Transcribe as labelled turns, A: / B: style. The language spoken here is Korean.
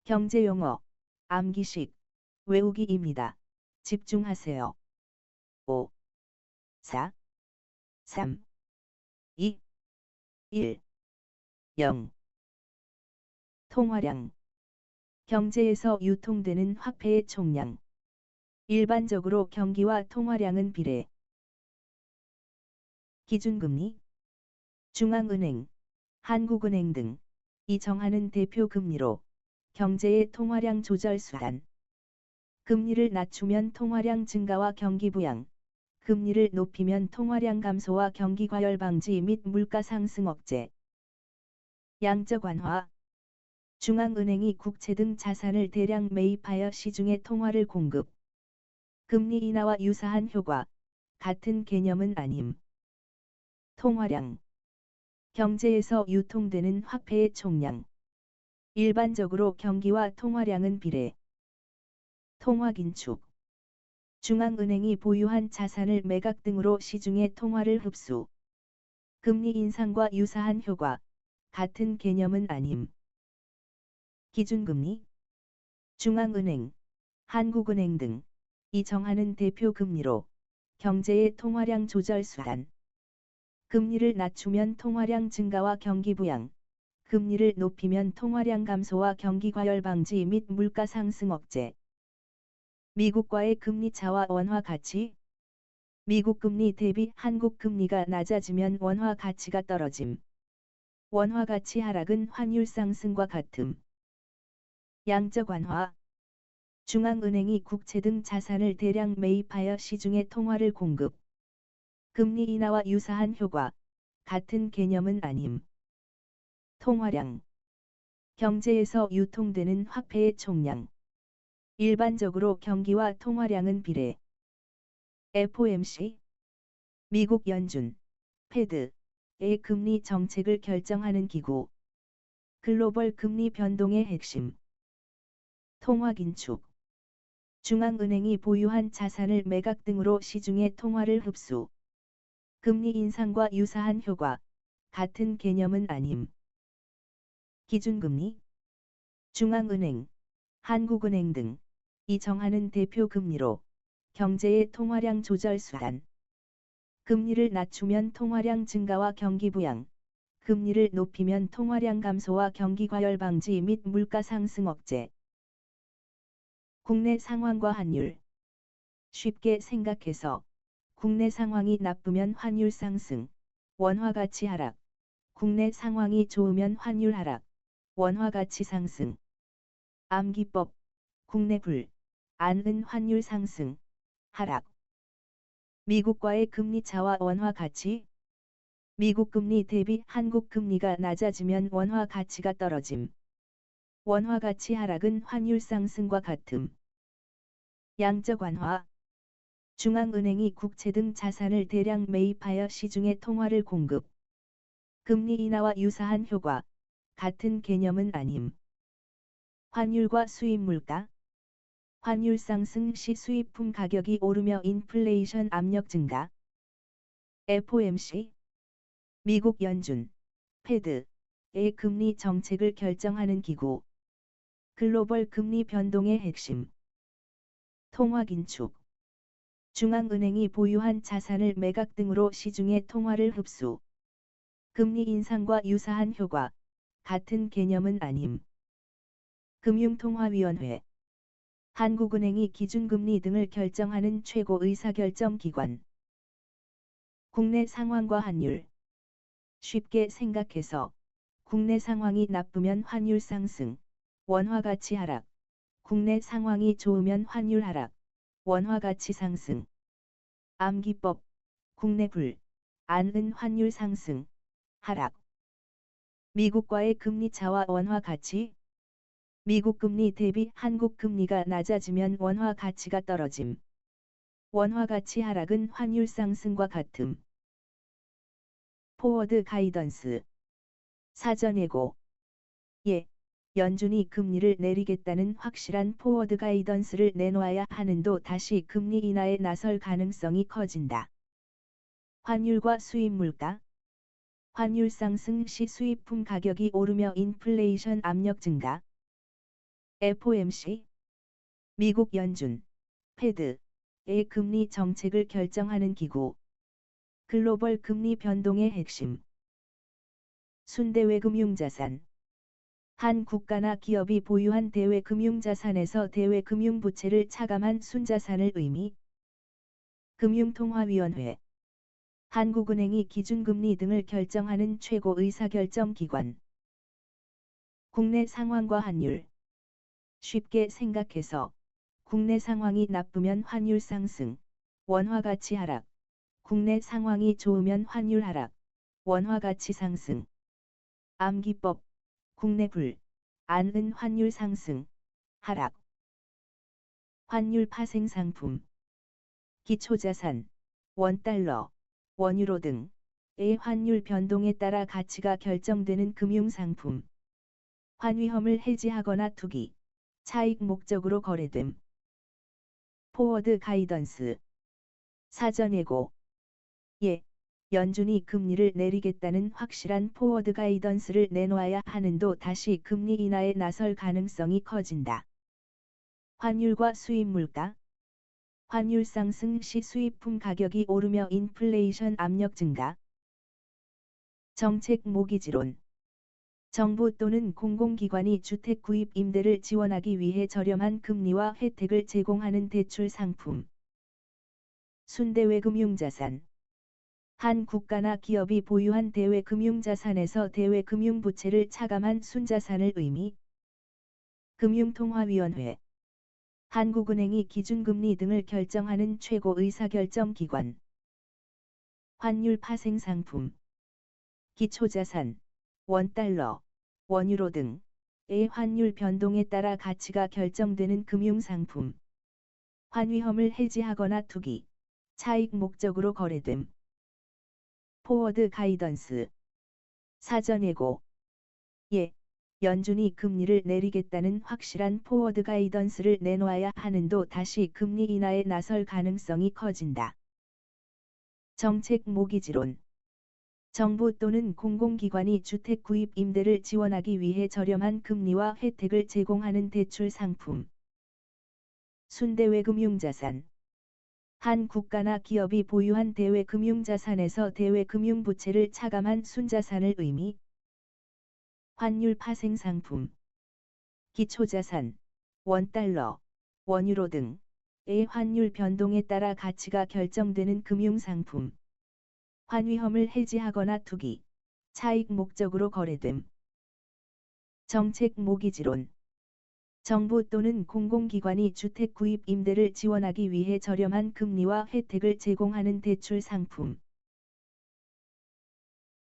A: 경제용어, 암기식, 외우기입니다. 집중하세요. 5, 4, 3, 2, 1, 0. 통화량. 경제에서 유통되는 화폐의 총량. 일반적으로 경기와 통화량은 비례. 기준금리, 중앙은행, 한국은행 등이 정하는 대표 금리로 경제의 통화량 조절 수단. 금리를 낮추면 통화량 증가와 경기 부양, 금리를 높이면 통화량 감소와 경기 과열 방지 및 물가 상승 억제. 양적 완화. 중앙은행이 국채 등 자산을 대량 매입하여 시중에 통화를 공급. 금리 인하와 유사한 효과, 같은 개념은 아님. 통화량. 경제에서 유통되는 화폐의 총량. 일반적으로 경기와 통화량은 비례. 통화긴축. 중앙은행이 보유한 자산을 매각 등으로 시중의 통화를 흡수. 금리 인상과 유사한 효과, 같은 개념은 아님. 기준금리. 중앙은행, 한국은행 등이 정하는 대표 금리로 경제의 통화량 조절 수단. 금리를 낮추면 통화량 증가와 경기 부양, 금리를 높이면 통화량 감소와 경기 과열 방지 및 물가 상승 억제. 미국과의 금리 차와 원화 가치. 미국 금리 대비 한국 금리가 낮아지면 원화 가치가 떨어짐. 원화 가치 하락은 환율 상승과 같음. 양적 완화. 중앙은행이 국채 등 자산을 대량 매입하여 시중에 통화를 공급. 금리 인하와 유사한 효과, 같은 개념은 아님. 통화량. 경제에서 유통되는 화폐의 총량. 일반적으로 경기와 통화량은 비례. FOMC. 미국 연준, 페드의 금리 정책을 결정하는 기구. 글로벌 금리 변동의 핵심. 통화긴축. 중앙은행이 보유한 자산을 매각 등으로 시중의 통화를 흡수. 금리 인상과 유사한 효과, 같은 개념은 아님. 기준금리. 중앙은행, 한국은행 등이 정하는 대표 금리로 경제의 통화량 조절 수단. 금리를 낮추면 통화량 증가와 경기 부양, 금리를 높이면 통화량 감소와 경기 과열 방지 및 물가 상승 억제. 국내 상황과 환율. 쉽게 생각해서 국내 상황이 나쁘면 환율 상승, 원화 가치 하락. 국내 상황이 좋으면 환율 하락, 원화 가치 상승. 암기법. 국내 불, 안은 환율 상승, 하락. 미국과의 금리 차와 원화 가치. 미국 금리 대비 한국 금리가 낮아지면 원화 가치가 떨어짐. 원화 가치 하락은 환율 상승과 같음. 양적 완화. 중앙은행이 국채 등 자산을 대량 매입하여 시중에 통화를 공급. 금리 인하와 유사한 효과, 같은 개념은 아님. 환율과 수입 물가. 환율 상승 시 수입품 가격이 오르며 인플레이션 압력 증가. FOMC. 미국 연준, 페드의 금리 정책을 결정하는 기구. 글로벌 금리 변동의 핵심. 통화긴축. 중앙은행이 보유한 자산을 매각 등으로 시중의 통화를 흡수. 금리 인상과 유사한 효과, 같은 개념은 아님. 금융통화위원회. 한국은행이 기준금리 등을 결정하는 최고 의사결정 기관. 국내 상황과 환율. 쉽게 생각해서 국내 상황이 나쁘면 환율 상승, 원화 가치 하락. 국내 상황이 좋으면 환율 하락, 원화 가치 상승. 암기법. 국내 불, 안은 환율 상승, 하락. 미국과의 금리 차와 원화 가치. 미국 금리 대비 한국 금리가 낮아지면 원화 가치가 떨어짐. 원화 가치 하락은 환율 상승과 같음. 포워드 가이던스. 사전 예고. 예. 연준이 금리를 내리겠다는 확실한 포워드 가이던스를 내놓아야 하는도 다시 금리 인하에 나설 가능성이 커진다. 환율과 수입 물가. 환율 상승 시 수입품 가격이 오르며 인플레이션 압력 증가. FOMC, 미국 연준, 페드의 금리 정책을 결정하는 기구. 글로벌 금리 변동의 핵심. 순대외 금융자산. 한 국가나 기업이 보유한 대외 금융자산에서 대외 금융부채를 차감한 순자산을 의미. 금융통화위원회. 한국은행이 기준금리 등을 결정하는 최고 의사결정 기관. 국내 상황과 환율. 쉽게 생각해서 국내 상황이 나쁘면 환율 상승, 원화 가치 하락. 국내 상황이 좋으면 환율 하락, 원화 가치 상승. 암기법. 국내 불, 안은 환율 상승, 하락. 환율 파생 상품. 기초자산, 원달러, 원유로 등의 환율 변동에 따라 가치가 결정되는 금융상품. 환위험을 해지하거나 투기, 차익 목적으로 거래됨. 포워드 가이던스. 사전 예고. 예, 연준이 금리를 내리겠다는 확실한 포워드 가이던스를 내놓아야 하는도 다시 금리 인하에 나설 가능성이 커진다. 환율과 수입 물가. 환율 상승 시 수입품 가격이 오르며 인플레이션 압력 증가. 정책 모기지론. 정부 또는 공공기관이 주택 구입 임대를 지원하기 위해 저렴한 금리와 혜택을 제공하는 대출 상품. 순대외 금융자산. 한 국가나 기업이 보유한 대외 금융자산에서 대외 금융부채를 차감한 순자산을 의미. 금융통화위원회. 한국은행이 기준금리 등을 결정하는 최고 의사결정 기관. 환율 파생 상품. 기초자산, 원달러, 원유로 등의 환율 변동에 따라 가치가 결정되는 금융상품. 환위험을 해지하거나 투기, 차익 목적으로 거래됨. 포워드 가이던스. 사전 예고. 예, 연준이 금리를 내리겠다는 확실한 포워드 가이던스를 내놓아야 하는도 다시 금리 인하에 나설 가능성이 커진다. 정책 모기지론. 정부 또는 공공기관이 주택 구입 임대를 지원하기 위해 저렴한 금리와 혜택을 제공하는 대출 상품. 순대외 금융자산. 한 국가나 기업이 보유한 대외 금융자산에서 대외 금융부채를 차감한 순자산을 의미. 환율 파생 상품. 기초자산, 원달러, 원유로 등의 환율 변동에 따라 가치가 결정되는 금융상품. 환위험을 해지하거나 투기, 차익 목적으로 거래됨. 정책 모기지론. 정부 또는 공공기관이 주택 구입 임대를 지원하기 위해 저렴한 금리와 혜택을 제공하는 대출 상품.